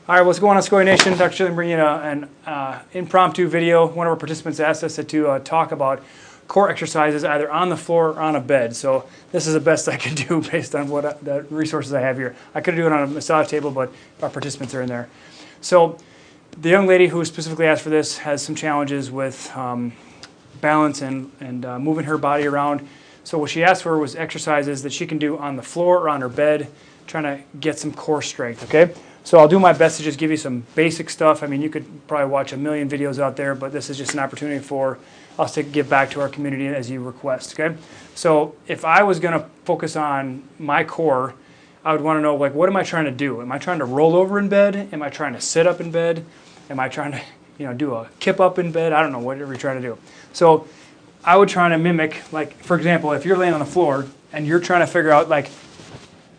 All right, what's going on, Secoya Nation? Dr. Chilling bringing you an impromptu video. One of our participants asked us to talk about core exercises either on the floor or on a bed. So this is the best I can do based on what the resources I have here. I could do it on a massage table, but our participants are in there. So the young lady who specifically asked for this has some challenges with balance and moving her body around. So what she asked for was exercises that she can do on the floor or on her bed, trying to get some core strength, okay? So I'll do my best to just give you some basic stuff. I mean, you could probably watch a million videos out there, but this is just an opportunity for us to give back to our community as you request, okay? So if I was gonna focus on my core, I would wanna know, like, what am I trying to do? Am I trying to roll over in bed? Am I trying to sit up in bed? Am I trying to, do a kip up in bed? I don't know, whatever you're trying to do. So I would try to mimic, like, for example, if you're laying on the floor and you're trying to figure out, like,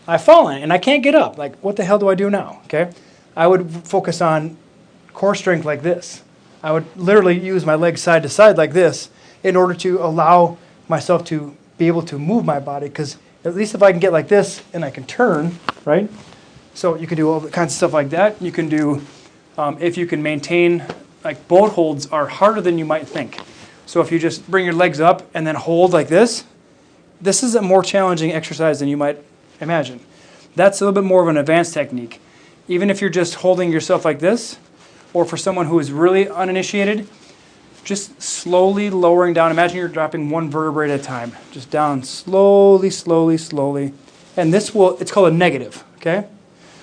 I've fallen and I can't get up. Like, what the hell do I do now? Okay, I would focus on core strength like this. I would literally use my legs side to side like this in order to allow myself to be able to move my body, because at least if I can get like this and I can turn, right? So you can do all kinds of stuff like that. You can do, if you can maintain, like, boat holds are harder than you might think. So if you just bring your legs up and then hold like this is a more challenging exercise than you might imagine. That's a little bit more of an advanced technique. Even if you're just holding yourself like this, or for someone who is really uninitiated, just slowly lowering down. Imagine you're dropping one vertebrae at a time. Just down slowly, slowly, slowly. And it's called a negative, okay?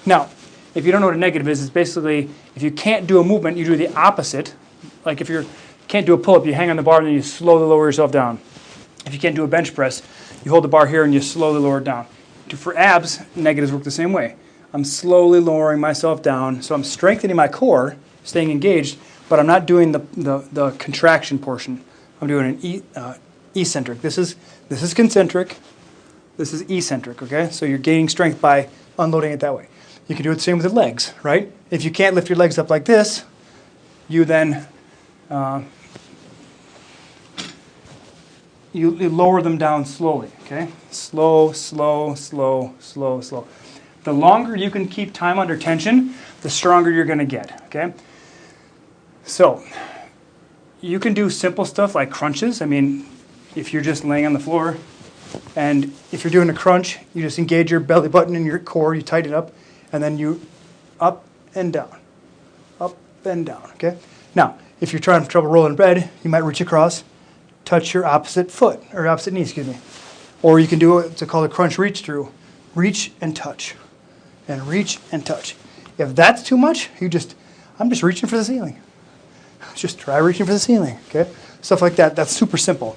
Now, if you don't know what a negative is, it's basically, if you can't do a movement, you do the opposite. Like if you can't do a pull-up, you hang on the bar and then you slowly lower yourself down. If you can't do a bench press, you hold the bar here and you slowly lower it down. For abs, negatives work the same way. I'm slowly lowering myself down, so I'm strengthening my core, staying engaged, but I'm not doing the contraction portion. I'm doing an eccentric. This is concentric. This is eccentric, okay? So you're gaining strength by unloading it that way. You can do it the same with the legs, right? If you can't lift your legs up like this, you then you lower them down slowly, okay? Slow, slow, slow, slow, slow. The longer you can keep time under tension, the stronger you're gonna get, okay? So, you can do simple stuff like crunches. I mean, if you're just laying on the floor, and if you're doing a crunch, you just engage your belly button and your core, you tighten it up, and then you up and down, okay? Now, if you're trying to have trouble rolling in bed, you might reach across, touch your opposite foot, or opposite knee, excuse me. Or you can do what's called a crunch reach through. Reach and touch, and reach and touch. If that's too much, I'm just reaching for the ceiling. Just try reaching for the ceiling, okay? Stuff like that, that's super simple.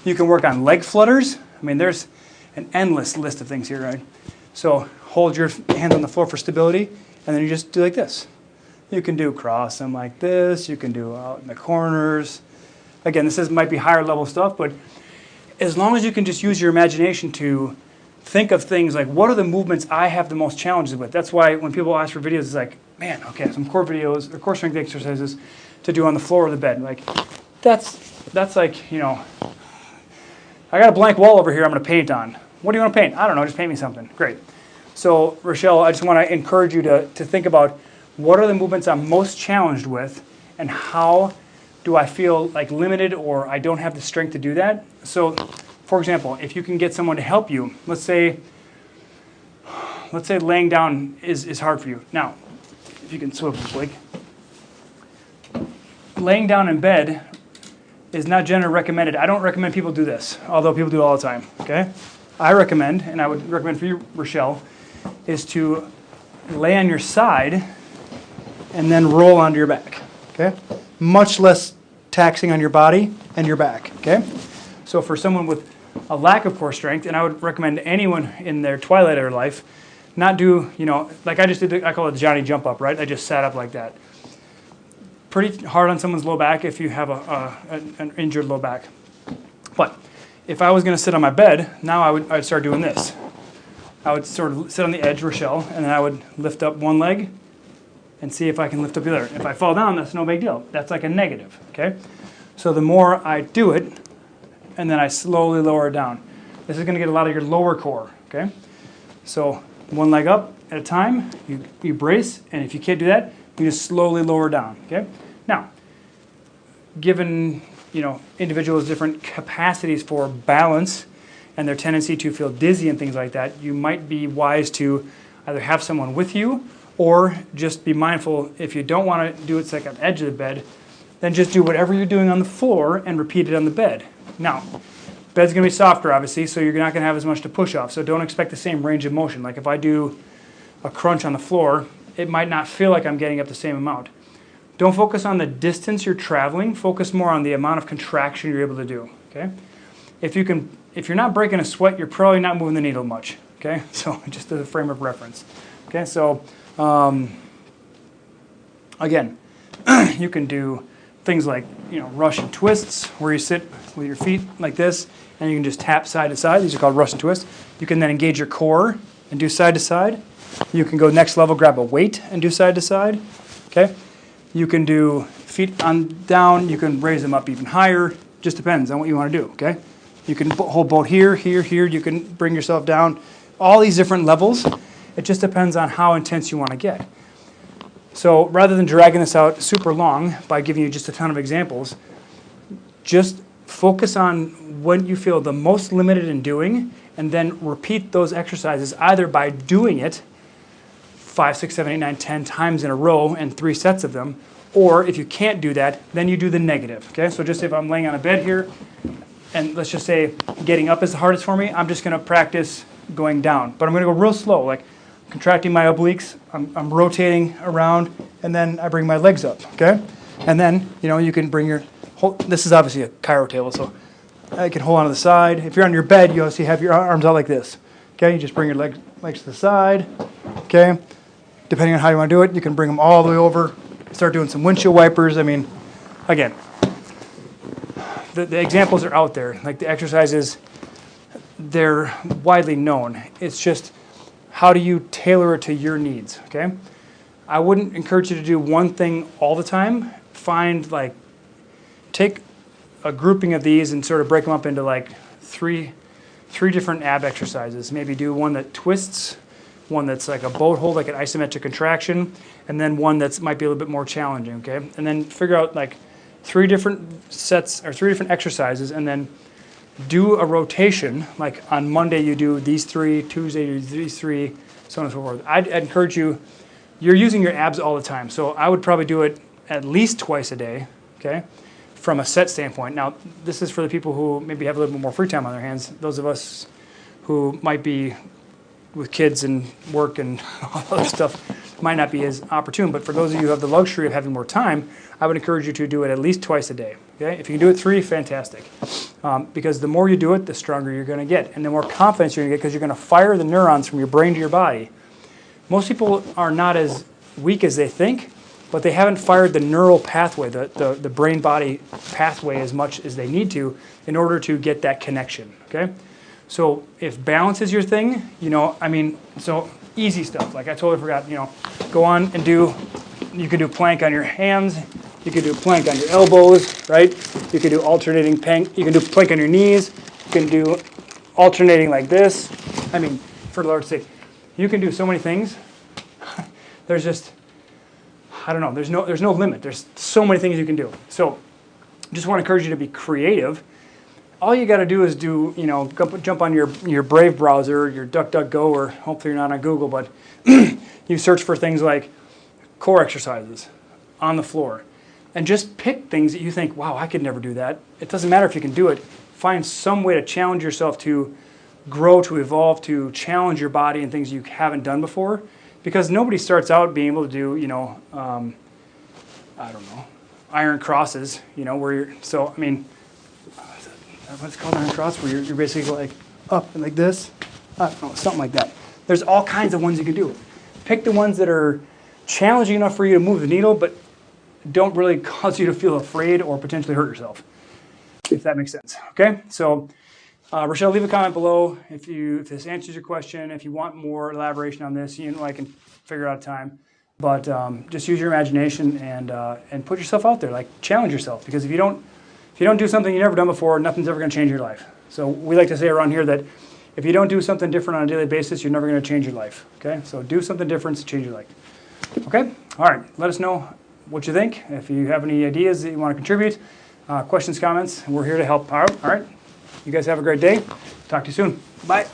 You can work on leg flutters. I mean, there's an endless list of things here, right? So hold your hands on the floor for stability, and then you just do like this. You can do cross them like this. You can do out in the corners. Again, might be higher level stuff, but as long as you can just use your imagination to think of things like, what are the movements I have the most challenges with? That's why when people ask for videos, it's like, man, okay, some core videos or core strength exercises to do on the floor or the bed. Like, that's like, I got a blank wall over here I'm going to paint on. What do you want to paint? I don't know, just paint me something. Great. So, Rochelle, I just want to encourage you to think about what are the movements I'm most challenged with, and how do I feel like limited or I don't have the strength to do that? So, for example, if you can get someone to help you, let's say laying down is hard for you. Now, if you can swivel, Blake. Laying down in bed is not generally recommended. I don't recommend people do this, although people do it all the time, okay? I recommend, and I would recommend for you, Rochelle, is to lay on your side and then roll onto your back, okay? Much less taxing on your body and your back, okay? So for someone with a lack of core strength, and I would recommend anyone in their twilight of their life, not do, like I just did, I call it the Johnny jump up, right? I just sat up like that. Pretty hard on someone's low back if you have an injured low back. But if I was gonna sit on my bed, now I'd start doing this. I would sort of sit on the edge, Rochelle, and then I would lift up one leg and see if I can lift up the other. If I fall down, that's no big deal. That's like a negative, okay? So the more I do it, and then I slowly lower it down. This is gonna get a lot of your lower core, okay? So one leg up, at a time, you brace, and if you can't do that, you just slowly lower down, okay? Now, given, individuals' different capacities for balance and their tendency to feel dizzy and things like that, you might be wise to either have someone with you or just be mindful if you don't want to do it like on the edge of the bed, then just do whatever you're doing on the floor and repeat it on the bed. Now, bed's going to be softer, obviously, so you're not going to have as much to push off, so don't expect the same range of motion. Like if I do a crunch on the floor, it might not feel like I'm getting up the same amount. Don't focus on the distance you're traveling, focus more on the amount of contraction you're able to do, okay? If you're not breaking a sweat, you're probably not moving the needle much, okay? So just as a frame of reference, okay? So again, you can do things like, Russian twists, where you sit with your feet like this, and you can just tap side to side. These are called Russian twists. You can then engage your core and do side to side. You can go next level, grab a weight and do side to side, okay? You can do feet on down. You can raise them up even higher. Just depends on what you want to do, okay? You can hold both here, here, here. You can bring yourself down. All these different levels. It just depends on how intense you want to get. So rather than dragging this out super long by giving you just a ton of examples, just focus on what you feel the most limited in doing, and then repeat those exercises either by doing it 5, 6, 7, 8, 9, 10 times in a row and 3 sets of them, or if you can't do that, then you do the negative, okay? So just if I'm laying on a bed here, and let's just say getting up is the hardest for me, I'm just going to practice going down. But I'm going to go real slow, like contracting my obliques, I'm rotating around, and then I bring my legs up, okay? And then, you can bring your this is obviously a chiro table, so I can hold on to the side. If you're on your bed, you obviously have your arms out like this, okay? You just bring your legs to the side, okay? Depending on how you want to do it, you can bring them all the way over, start doing some windshield wipers. I mean, again, the examples are out there. Like the exercises, they're widely known. It's just, how do you tailor it to your needs, okay? I wouldn't encourage you to do one thing all the time. Take a grouping of these and sort of break them up into like three different ab exercises. Maybe do one that twists, one that's like a boat hold, like an isometric contraction, and then one that might be a little bit more challenging, okay? And then figure out like 3 different sets or 3 different exercises, and then do a rotation. Like on Monday you do these 3, Tuesday you do these 3, so on and so forth. I'd encourage you, you're using your abs all the time, so I would probably do it at least twice a day, okay? From a set standpoint. Now, this is for the people who maybe have a little bit more free time on their hands. Those of us who might be with kids and work and all that stuff might not be as opportune. But for those of you who have the luxury of having more time, I would encourage you to do it at least twice a day. Okay? If you can do it 3, fantastic. Because the more you do it, the stronger you're going to get. And the more confidence you're going to get, because you're going to fire the neurons from your brain to your body. Most people are not as weak as they think, but they haven't fired the neural pathway, the brain-body pathway as much as they need to in order to get that connection, okay? So if balance is your thing, so easy stuff. Like I totally forgot, go on and you can do plank on your hands, you can do plank on your elbows, right? You can do alternating plank, you can do plank on your knees, you can do alternating like this. I mean, for the Lord's sake, you can do so many things. There's just, I don't know, there's no limit. There's so many things you can do. So just want to encourage you to be creative. All you got to do is jump on your Brave browser, your DuckDuckGo, or hopefully you're not on Google, but you search for things like core exercises on the floor. And just pick things that you think, wow, I could never do that. It doesn't matter if you can do it. Find some way to challenge yourself to grow, to evolve, to challenge your body in things you haven't done before. Because nobody starts out being able to do, I don't know, iron crosses, where you're, so, I mean, what's it called, iron cross, where you're basically like up and like this? I don't know, something like that. There's all kinds of ones you can do. Pick the ones that are challenging enough for you to move the needle, but don't really cause you to feel afraid or potentially hurt yourself, if that makes sense, okay? So, Rochelle, leave a comment below if this answers your question. If you want more elaboration on this, I can figure out a time. But just use your imagination and put yourself out there. Like challenge yourself, because if you don't do something you've never done before, nothing's ever going to change your life. So we like to say around here that if you don't do something different on a daily basis, you're never going to change your life. Okay, so do something different to change your life. Okay, all right. Let us know what you think. If you have any ideas that you want to contribute, questions, comments, we're here to help out. All right. You guys have a great day. Talk to you soon. Bye.